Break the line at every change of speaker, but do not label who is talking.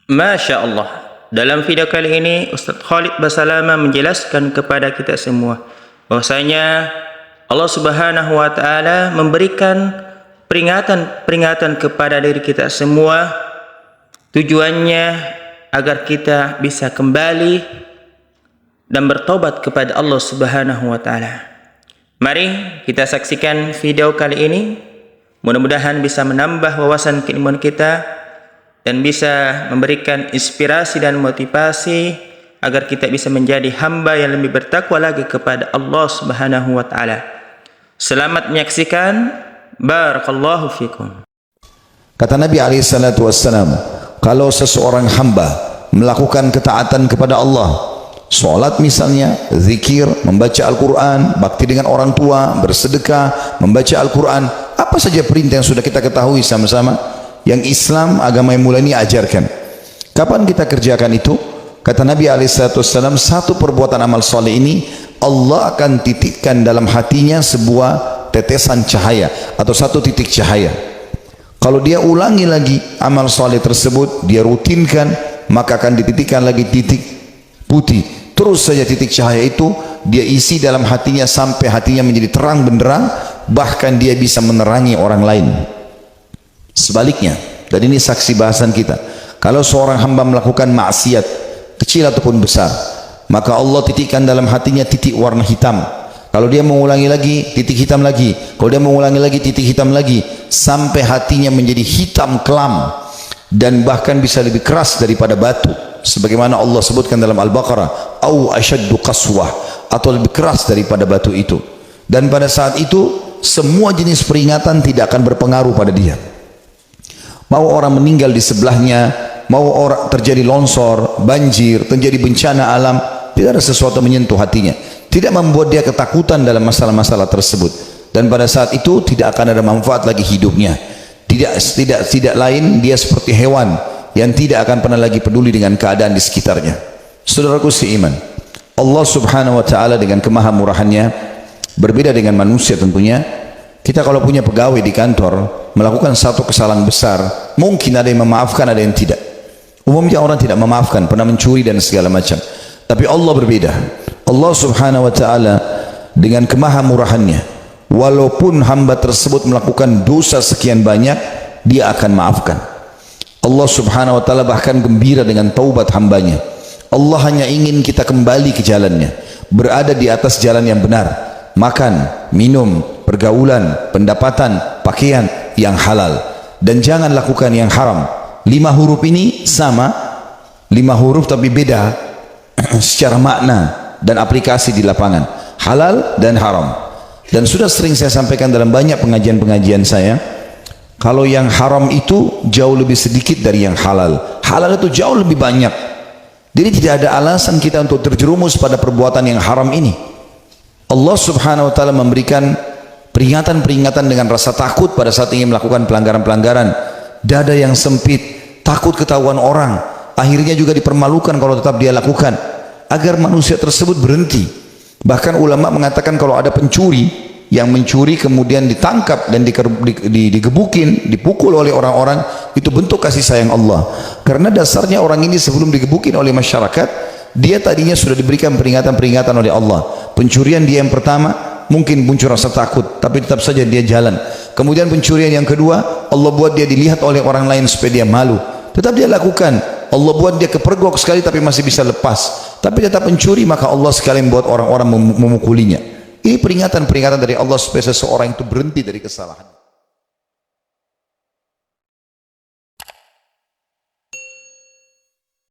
Masya Allah. Dalam video kali ini Ustaz Khalid Basalamah menjelaskan kepada kita semua bahwasanya Allah Subhanahu wa taala memberikan peringatan kepada diri kita semua, tujuannya agar kita bisa kembali dan bertobat kepada Allah Subhanahu wa taala. Mari kita saksikan video kali ini. Mudah-mudahan bisa menambah wawasan keimanan kita dan bisa memberikan inspirasi dan motivasi agar kita bisa menjadi hamba yang lebih bertakwa lagi kepada Allah Subhanahu wa taala. Selamat menyaksikan. Barakallahu fikum.
Kata Nabi SAW, kalau seseorang hamba melakukan ketaatan kepada Allah, sholat misalnya, zikir, membaca Al-Quran, bakti dengan orang tua, bersedekah, membaca Al-Quran, apa saja perintah yang sudah kita ketahui sama-sama, yang Islam agama yang mulai ini ajarkan. Kapan kita kerjakan itu? Kata Nabi SAW, satu perbuatan amal soleh ini Allah akan titikkan dalam hatinya sebuah tetesan cahaya atau satu titik cahaya. Kalau dia ulangi lagi amal soleh tersebut, dia rutinkan, maka akan dititikkan lagi titik putih. Terus saja titik cahaya itu dia isi dalam hatinya sampai hatinya menjadi terang benderang, bahkan dia bisa menerangi orang lain. Sebaliknya, dan ini saksi bahasan kita, kalau seorang hamba melakukan maksiat kecil ataupun besar, maka Allah titikkan dalam hatinya titik warna hitam. Kalau dia mengulangi lagi, titik hitam lagi. Kalau dia mengulangi lagi, titik hitam lagi, sampai hatinya menjadi hitam kelam dan bahkan bisa lebih keras daripada batu, sebagaimana Allah sebutkan dalam Al-Baqarah, au asyaddu qaswah, atau lebih keras daripada batu itu. Dan pada saat itu semua jenis peringatan tidak akan berpengaruh pada dia. Mau orang meninggal di sebelahnya, mau orang terjadi longsor, banjir, terjadi bencana alam, tidak ada sesuatu menyentuh hatinya, tidak membuat dia ketakutan dalam masalah-masalah tersebut. Dan pada saat itu tidak akan ada manfaat lagi hidupnya. Tidak lain dia seperti hewan yang tidak akan pernah lagi peduli dengan keadaan di sekitarnya. Saudaraku seiman, Allah Subhanahu wa taala dengan kemahamurahannya berbeda dengan manusia tentunya. Kita kalau punya pegawai di kantor melakukan satu kesalahan besar, mungkin ada yang memaafkan, ada yang tidak. Umumnya orang tidak memaafkan, pernah mencuri dan segala macam. Tapi Allah berbeda. Allah Subhanahu wa taala dengan kemahamurahannya, walaupun hamba tersebut melakukan dosa sekian banyak, dia akan maafkan. Allah Subhanahu wa taala bahkan gembira dengan taubat hambanya. Allah hanya ingin kita kembali ke jalannya, berada di atas jalan yang benar, makan, minum, pergaulan, pendapatan, pakaian yang halal, dan jangan lakukan yang haram. 5 huruf ini sama, 5 huruf tapi beda secara makna dan aplikasi di lapangan, halal dan haram. Dan sudah sering saya sampaikan dalam banyak pengajian-pengajian saya, kalau yang haram itu jauh lebih sedikit dari yang halal, halal itu jauh lebih banyak. Jadi tidak ada alasan kita untuk terjerumus pada perbuatan yang haram ini. Allah Subhanahu wa taala memberikan peringatan-peringatan dengan rasa takut pada saat ingin melakukan pelanggaran-pelanggaran, dada yang sempit, takut ketahuan orang, akhirnya juga dipermalukan kalau tetap dia lakukan, agar manusia tersebut berhenti. Bahkan ulama mengatakan kalau ada pencuri yang mencuri kemudian ditangkap dan digebukin, dipukul oleh orang-orang, itu bentuk kasih sayang Allah. Karena dasarnya orang ini sebelum digebukin oleh masyarakat, dia tadinya sudah diberikan peringatan-peringatan oleh Allah. Pencurian dia yang pertama mungkin muncul rasa takut, tapi tetap saja dia jalan. Kemudian pencurian yang kedua, Allah buat dia dilihat oleh orang lain supaya dia malu, tetap dia lakukan. Allah buat dia kepergok sekali tapi masih bisa lepas, tapi tetap mencuri, maka Allah sekalian buat orang-orang memukulinya. Ini peringatan-peringatan dari Allah supaya seseorang itu berhenti dari kesalahan.